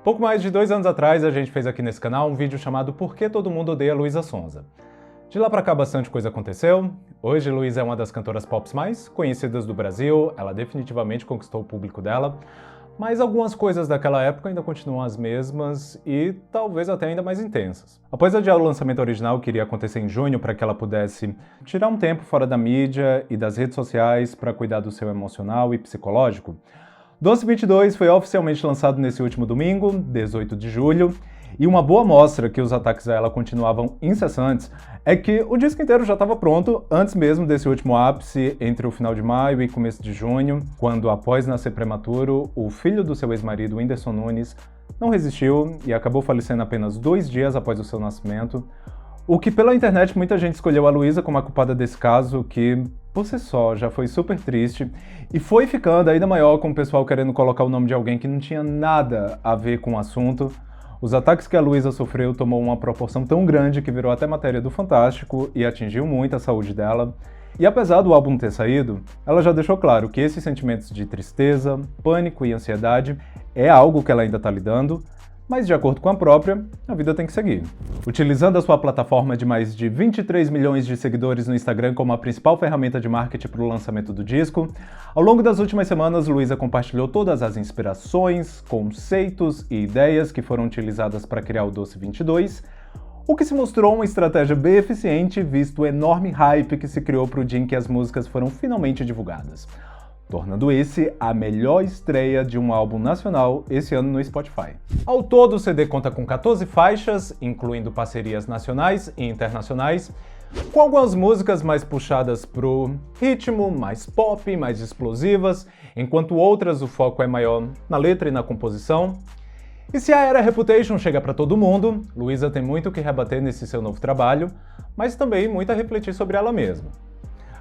Pouco mais de 2 anos atrás, a gente fez aqui nesse canal um vídeo chamado Por que todo mundo odeia Luísa Sonza. De lá pra cá bastante coisa aconteceu. Hoje Luísa é uma das cantoras pop mais conhecidas do Brasil, ela definitivamente conquistou o público dela, mas algumas coisas daquela época ainda continuam as mesmas e talvez até ainda mais intensas. Após adiar o lançamento original que iria acontecer em junho para que ela pudesse tirar um tempo fora da mídia e das redes sociais para cuidar do seu emocional e psicológico, Doce 22 foi oficialmente lançado nesse último domingo, 18 de julho, e uma boa mostra que os ataques a ela continuavam incessantes é que o disco inteiro já estava pronto antes mesmo desse último ápice entre o final de maio e começo de junho, quando, após nascer prematuro, o filho do seu ex-marido, Whindersson Nunes, não resistiu e acabou falecendo apenas 2 dias após o seu nascimento, o que pela internet muita gente escolheu a Luísa como a culpada desse caso, que por si só já foi super triste, e foi ficando ainda maior com o pessoal querendo colocar o nome de alguém que não tinha nada a ver com o assunto. Os ataques que a Luísa sofreu tomou uma proporção tão grande que virou até matéria do Fantástico e atingiu muito a saúde dela. E apesar do álbum ter saído, ela já deixou claro que esses sentimentos de tristeza, pânico e ansiedade é algo que ela ainda está lidando, mas de acordo com a própria, a vida tem que seguir. Utilizando a sua plataforma de mais de 23 milhões de seguidores no Instagram como a principal ferramenta de marketing para o lançamento do disco, ao longo das últimas semanas, Luísa compartilhou todas as inspirações, conceitos e ideias que foram utilizadas para criar o Doce 22, o que se mostrou uma estratégia bem eficiente visto o enorme hype que se criou para o dia em que as músicas foram finalmente divulgadas, tornando esse a melhor estreia de um álbum nacional esse ano no Spotify. Ao todo, o CD conta com 14 faixas, incluindo parcerias nacionais e internacionais, com algumas músicas mais puxadas pro ritmo, mais pop, mais explosivas, enquanto outras o foco é maior na letra e na composição. E se a era Reputation chega para todo mundo, Luísa tem muito o que rebater nesse seu novo trabalho, mas também muito a refletir sobre ela mesma.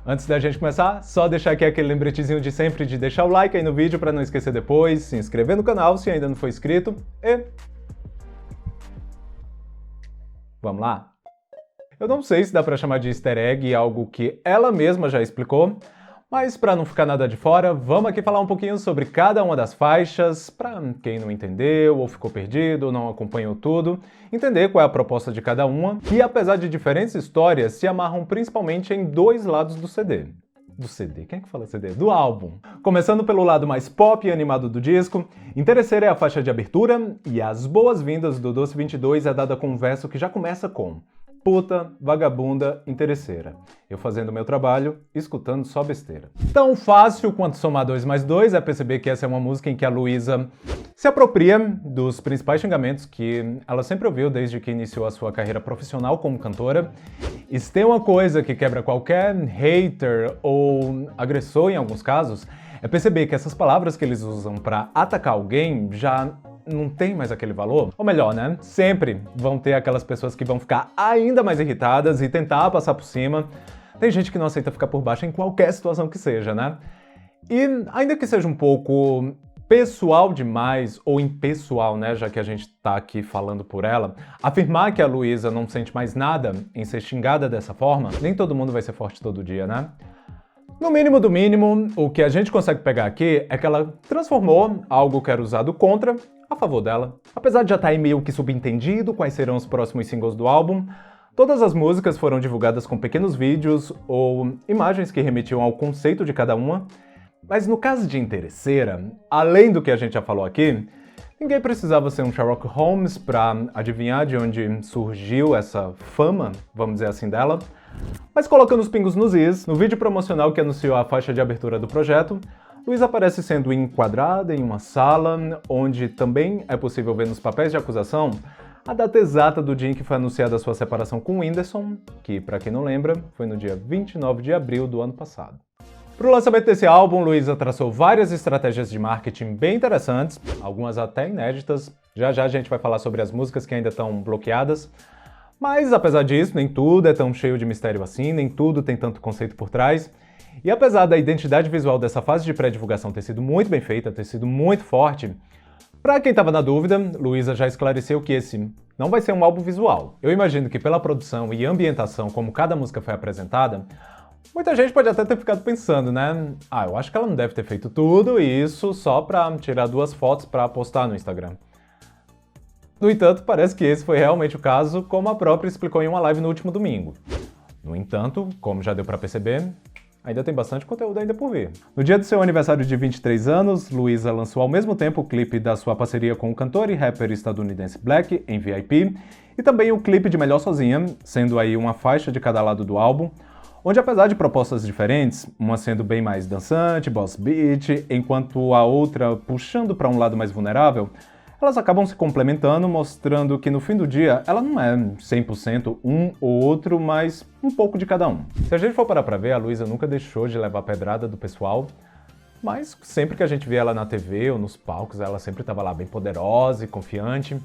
Antes da gente começar, só deixar aqui aquele lembretezinho de sempre de deixar o like aí no vídeo para não esquecer depois, se inscrever no canal se ainda não for inscrito e... Vamos lá? Eu não sei se dá para chamar de easter egg algo que ela mesma já explicou, mas para não ficar nada de fora, vamos aqui falar um pouquinho sobre cada uma das faixas, para quem não entendeu, ou ficou perdido, ou não acompanhou tudo, entender qual é a proposta de cada uma, que apesar de diferentes histórias, se amarram principalmente em 2 lados do CD. Do CD? Quem é que fala CD? Do álbum. Começando pelo lado mais pop e animado do disco, Interesseira é a faixa de abertura, e as boas-vindas do Doce 22 é dada com um verso que já começa com puta, vagabunda, interesseira. Eu fazendo meu trabalho, escutando só besteira. Tão fácil quanto somar 2 mais 2 é perceber que essa é uma música em que a Luísa se apropria dos principais xingamentos que ela sempre ouviu desde que iniciou a sua carreira profissional como cantora. E se tem uma coisa que quebra qualquer hater ou agressor em alguns casos, é perceber que essas palavras que eles usam para atacar alguém já não tem mais aquele valor? Ou melhor, né? Sempre vão ter aquelas pessoas que vão ficar ainda mais irritadas e tentar passar por cima. Tem gente que não aceita ficar por baixo em qualquer situação que seja, né? E ainda que seja um pouco pessoal demais, ou impessoal, né, já que a gente tá aqui falando por ela, afirmar que a Luísa não sente mais nada em ser xingada dessa forma, nem todo mundo vai ser forte todo dia, né? No mínimo do mínimo, o que a gente consegue pegar aqui é que ela transformou algo que era usado contra a favor dela. Apesar de já estar aí meio que subentendido quais serão os próximos singles do álbum, todas as músicas foram divulgadas com pequenos vídeos ou imagens que remetiam ao conceito de cada uma, mas no caso de Interesseira, além do que a gente já falou aqui, ninguém precisava ser um Sherlock Holmes para adivinhar de onde surgiu essa fama, vamos dizer assim, dela. Mas colocando os pingos nos is, no vídeo promocional que anunciou a faixa de abertura do projeto, Luísa aparece sendo enquadrada em uma sala, onde também é possível ver nos papéis de acusação a data exata do dia em que foi anunciada a sua separação com o Whindersson, que, para quem não lembra, foi no dia 29 de abril do ano passado. Para o lançamento desse álbum, Luísa traçou várias estratégias de marketing bem interessantes, algumas até inéditas. Já já a gente vai falar sobre as músicas que ainda estão bloqueadas. Mas, apesar disso, nem tudo é tão cheio de mistério assim, nem tudo tem tanto conceito por trás. E apesar da identidade visual dessa fase de pré-divulgação ter sido muito bem feita, ter sido muito forte, pra quem tava na dúvida, Luísa já esclareceu que esse não vai ser um álbum visual. Eu imagino que pela produção e ambientação como cada música foi apresentada, muita gente pode até ter ficado pensando, né? Eu acho que ela não deve ter feito tudo isso só pra tirar 2 fotos pra postar no Instagram. No entanto, parece que esse foi realmente o caso, como a própria explicou em uma live no último domingo. No entanto, como já deu pra perceber, ainda tem bastante conteúdo ainda por vir. No dia do seu aniversário de 23 anos, Luísa lançou ao mesmo tempo o clipe da sua parceria com o cantor e rapper estadunidense Black, em VIP, e também o clipe de Melhor Sozinha, sendo aí uma faixa de cada lado do álbum, onde apesar de propostas diferentes, uma sendo bem mais dançante, boss beat, enquanto a outra puxando para um lado mais vulnerável, elas acabam se complementando, mostrando que no fim do dia ela não é 100% um ou outro, mas um pouco de cada um. Se a gente for parar pra ver, a Luísa nunca deixou de levar pedrada do pessoal, mas sempre que a gente vê ela na TV ou nos palcos, ela sempre estava lá bem poderosa e confiante.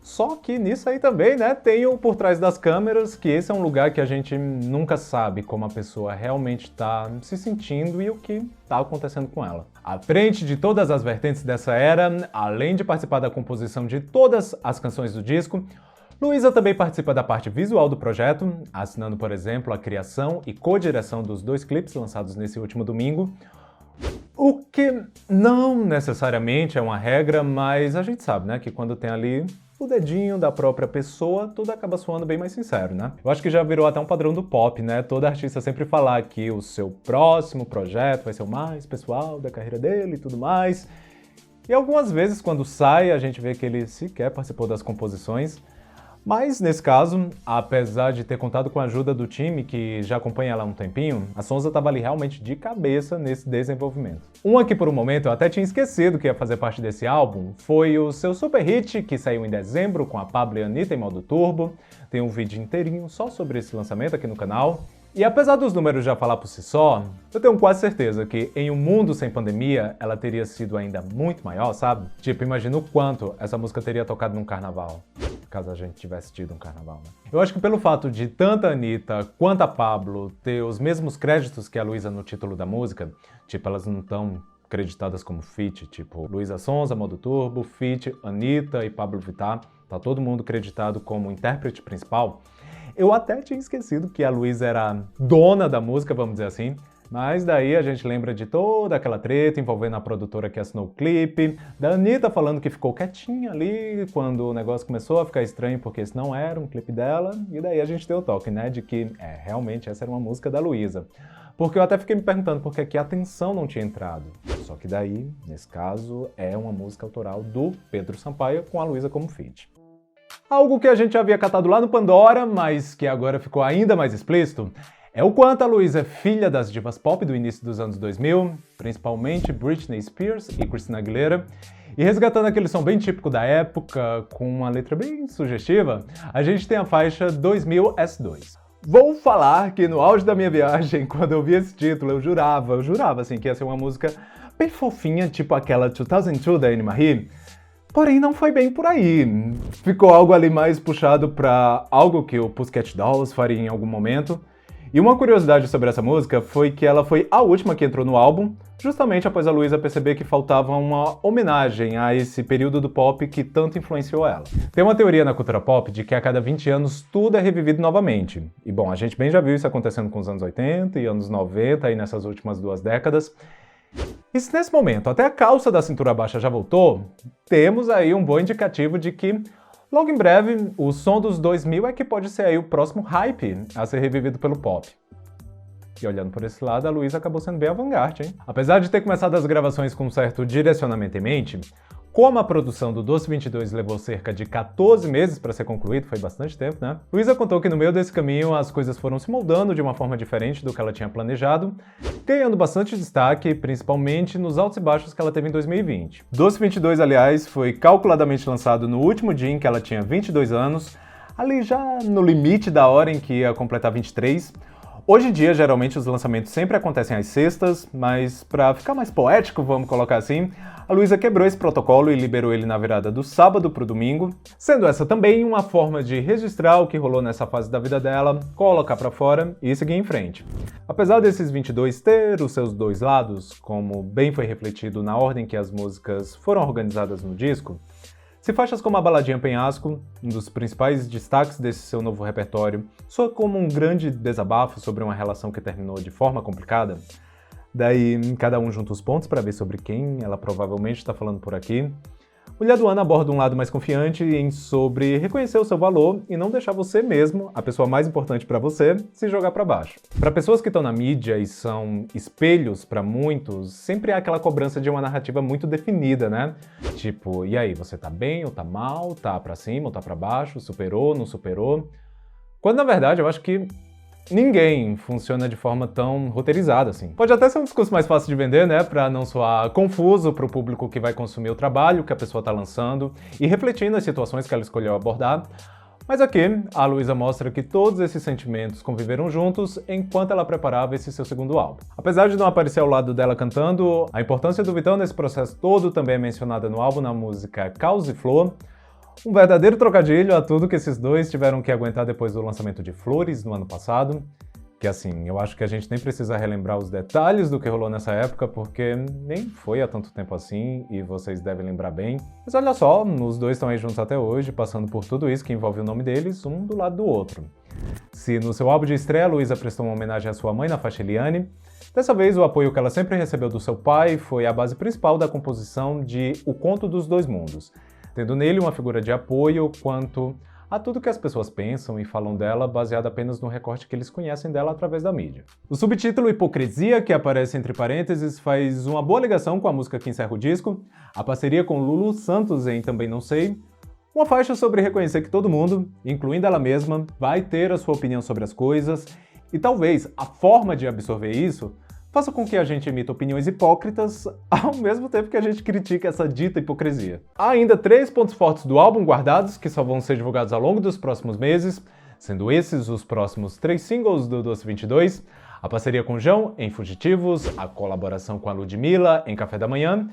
Só que nisso aí também, né, tem o por trás das câmeras, que esse é um lugar que a gente nunca sabe como a pessoa realmente está se sentindo e o que está acontecendo com ela. À frente de todas as vertentes dessa era, além de participar da composição de todas as canções do disco, Luísa também participa da parte visual do projeto, assinando, por exemplo, a criação e co-direção dos 2 clipes lançados nesse último domingo, o que não necessariamente é uma regra, mas a gente sabe, né, que quando tem ali o dedinho da própria pessoa, tudo acaba soando bem mais sincero, né? Eu acho que já virou até um padrão do pop, né? Toda artista sempre falar que o seu próximo projeto vai ser o mais pessoal da carreira dele e tudo mais. E algumas vezes, quando sai, a gente vê que ele sequer participou das composições. Mas, nesse caso, apesar de ter contado com a ajuda do time, que já acompanha ela há um tempinho, a Sonza estava ali realmente de cabeça nesse desenvolvimento. Uma que por um momento eu até tinha esquecido que ia fazer parte desse álbum foi o seu super hit, que saiu em dezembro com a Pabllo e a Anitta em modo turbo. Tem um vídeo inteirinho só sobre esse lançamento aqui no canal. E apesar dos números já falar por si só, eu tenho quase certeza que em um mundo sem pandemia, ela teria sido ainda muito maior, sabe? Tipo, imagina o quanto essa música teria tocado num carnaval. Caso a gente tivesse tido um carnaval, né? Eu acho que pelo fato de tanto a Anitta quanto a Pabllo ter os mesmos créditos que a Luísa no título da música, tipo, elas não estão creditadas como feat, tipo, Luísa Sonza, modo turbo, feat, Anitta e Pabllo Vittar, tá todo mundo creditado como intérprete principal. Eu até tinha esquecido que a Luísa era dona da música, vamos dizer assim, mas daí a gente lembra de toda aquela treta envolvendo a produtora que assinou o clipe, da Anitta falando que ficou quietinha ali quando o negócio começou a ficar estranho porque esse não era um clipe dela, e daí a gente deu o toque, né, de que realmente essa era uma música da Luísa. Porque eu até fiquei me perguntando por que a atenção não tinha entrado. Só que daí, nesse caso, é uma música autoral do Pedro Sampaio com a Luísa como feat. Algo que a gente já havia catado lá no Pandora, mas que agora ficou ainda mais explícito, é o quanto a Luísa é filha das divas pop do início dos anos 2000, principalmente Britney Spears e Christina Aguilera, e resgatando aquele som bem típico da época, com uma letra bem sugestiva, a gente tem a faixa 2000 S2. Vou falar que no auge da minha viagem, quando eu vi esse título, eu jurava assim, que ia ser uma música bem fofinha, tipo aquela 2002 da Anne Marie. Porém, não foi bem por aí. Ficou algo ali mais puxado para algo que o Pussycat Dolls faria em algum momento. E uma curiosidade sobre essa música foi que ela foi a última que entrou no álbum, justamente após a Luísa perceber que faltava uma homenagem a esse período do pop que tanto influenciou ela. Tem uma teoria na cultura pop de que a cada 20 anos tudo é revivido novamente. E bom, a gente bem já viu isso acontecendo com os anos 80 e anos 90 aí nessas últimas 2 décadas. E se nesse momento até a calça da cintura baixa já voltou, temos aí um bom indicativo de que logo em breve, o som dos 2000 é que pode ser aí o próximo hype a ser revivido pelo pop. E olhando por esse lado, a Luísa acabou sendo bem avant-garde, hein? Apesar de ter começado as gravações com um certo direcionamento em mente, como a produção do Doce 22 levou cerca de 14 meses para ser concluído, foi bastante tempo, né? Luísa contou que no meio desse caminho as coisas foram se moldando de uma forma diferente do que ela tinha planejado, ganhando bastante destaque, principalmente nos altos e baixos que ela teve em 2020. Doce 22, aliás, foi calculadamente lançado no último dia em que ela tinha 22 anos, ali já no limite da hora em que ia completar 23. Hoje em dia, geralmente, os lançamentos sempre acontecem às sextas, mas para ficar mais poético, vamos colocar assim, a Luísa quebrou esse protocolo e liberou ele na virada do sábado para o domingo, sendo essa também uma forma de registrar o que rolou nessa fase da vida dela, colocar para fora e seguir em frente. Apesar desses 22 ter os seus dois lados, como bem foi refletido na ordem que as músicas foram organizadas no disco, se faixas como a baladinha Penhasco, um dos principais destaques desse seu novo repertório, soa como um grande desabafo sobre uma relação que terminou de forma complicada, daí cada um junta os pontos para ver sobre quem ela provavelmente está falando por aqui, Mulher do Ano aborda um lado mais confiante sobre reconhecer o seu valor e não deixar você mesmo, a pessoa mais importante para você, se jogar para baixo. Para pessoas que estão na mídia e são espelhos para muitos, sempre há aquela cobrança de uma narrativa muito definida, né? Tipo, e aí, você tá bem ou tá mal? Tá para cima ou tá para baixo? Superou, não superou? Quando na verdade eu acho que ninguém funciona de forma tão roteirizada assim. Pode até ser um discurso mais fácil de vender, né, para não soar confuso para o público que vai consumir o trabalho que a pessoa está lançando e refletindo as situações que ela escolheu abordar. Mas aqui, a Luísa mostra que todos esses sentimentos conviveram juntos enquanto ela preparava esse seu segundo álbum. Apesar de não aparecer ao lado dela cantando, a importância do Vitão nesse processo todo também é mencionada no álbum na música Caos e Flor, um verdadeiro trocadilho a tudo que esses dois tiveram que aguentar depois do lançamento de Flores no ano passado, que assim, eu acho que a gente nem precisa relembrar os detalhes do que rolou nessa época, porque nem foi há tanto tempo assim, e vocês devem lembrar bem. Mas olha só, os dois estão aí juntos até hoje, passando por tudo isso que envolve o nome deles, um do lado do outro. Se no seu álbum de estreia, Luísa prestou uma homenagem à sua mãe na faixa Eliane, dessa vez o apoio que ela sempre recebeu do seu pai foi a base principal da composição de O Conto dos Dois Mundos, tendo nele uma figura de apoio quanto a tudo que as pessoas pensam e falam dela baseado apenas no recorte que eles conhecem dela através da mídia. O subtítulo Hipocrisia, que aparece entre parênteses, faz uma boa ligação com a música que encerra o disco, a parceria com Lulu Santos em Também Não Sei, uma faixa sobre reconhecer que todo mundo, incluindo ela mesma, vai ter a sua opinião sobre as coisas e talvez a forma de absorver isso faça com que a gente emita opiniões hipócritas ao mesmo tempo que a gente critica essa dita hipocrisia. Há ainda 3 pontos fortes do álbum guardados, que só vão ser divulgados ao longo dos próximos meses, sendo esses os próximos 3 singles do Doce 22, a parceria com João em Fugitivos, a colaboração com a Ludmilla em Café da Manhã,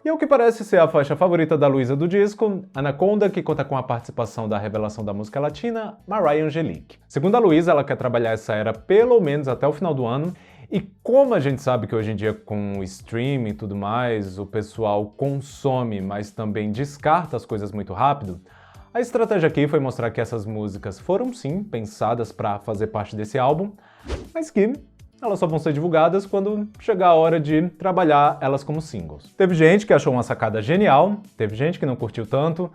e o que parece ser a faixa favorita da Luísa do disco, Anaconda, que conta com a participação da revelação da música latina, Mariah Angelique. Segundo a Luísa, ela quer trabalhar essa era pelo menos até o final do ano, e como a gente sabe que hoje em dia com o streaming e tudo mais, o pessoal consome, mas também descarta as coisas muito rápido, a estratégia aqui foi mostrar que essas músicas foram sim pensadas para fazer parte desse álbum, mas que elas só vão ser divulgadas quando chegar a hora de trabalhar elas como singles. Teve gente que achou uma sacada genial, teve gente que não curtiu tanto,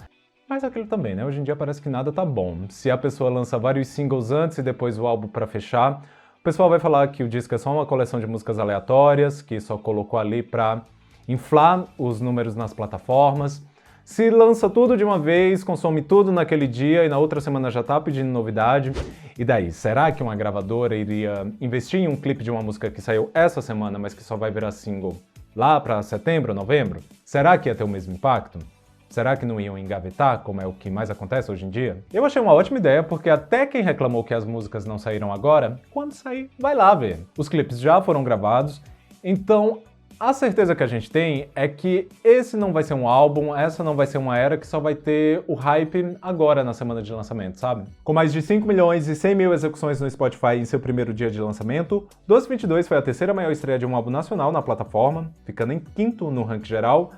mas aquilo também, né? Hoje em dia parece que nada tá bom. Se a pessoa lança vários singles antes e depois o álbum para fechar, o pessoal vai falar que o disco é só uma coleção de músicas aleatórias, que só colocou ali para inflar os números nas plataformas. Se lança tudo de uma vez, consome tudo naquele dia e na outra semana já tá pedindo novidade. E daí, será que uma gravadora iria investir em um clipe de uma música que saiu essa semana, mas que só vai virar single lá para setembro, novembro? Será que ia ter o mesmo impacto? Será que não iam engavetar, como é o que mais acontece hoje em dia? Eu achei uma ótima ideia, porque até quem reclamou que as músicas não saíram agora, quando sair, vai lá ver. Os clipes já foram gravados, então a certeza que a gente tem é que esse não vai ser um álbum, essa não vai ser uma era que só vai ter o hype agora na semana de lançamento, sabe? Com mais de 5 milhões e 100 mil execuções no Spotify em seu primeiro dia de lançamento, Doce 22 foi a terceira maior estreia de um álbum nacional na plataforma, ficando em quinto no ranking geral.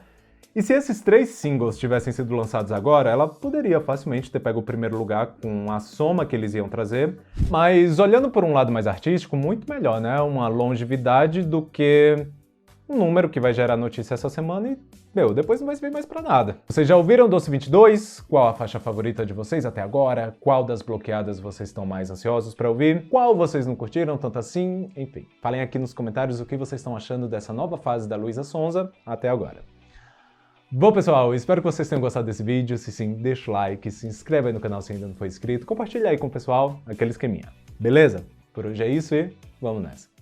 E se esses 3 singles tivessem sido lançados agora, ela poderia facilmente ter pego o primeiro lugar com a soma que eles iam trazer. Mas olhando por um lado mais artístico, muito melhor, né? Uma longevidade do que um número que vai gerar notícia essa semana e, depois não vai servir mais pra nada. Vocês já ouviram Doce 22? Qual a faixa favorita de vocês até agora? Qual das bloqueadas vocês estão mais ansiosos pra ouvir? Qual vocês não curtiram tanto assim? Enfim, falem aqui nos comentários o que vocês estão achando dessa nova fase da Luísa Sonza até agora. Bom, pessoal, espero que vocês tenham gostado desse vídeo. Se sim, deixa o like, se inscreve aí no canal se ainda não for inscrito, compartilha aí com o pessoal, aquele esqueminha. Beleza? Por hoje é isso e vamos nessa.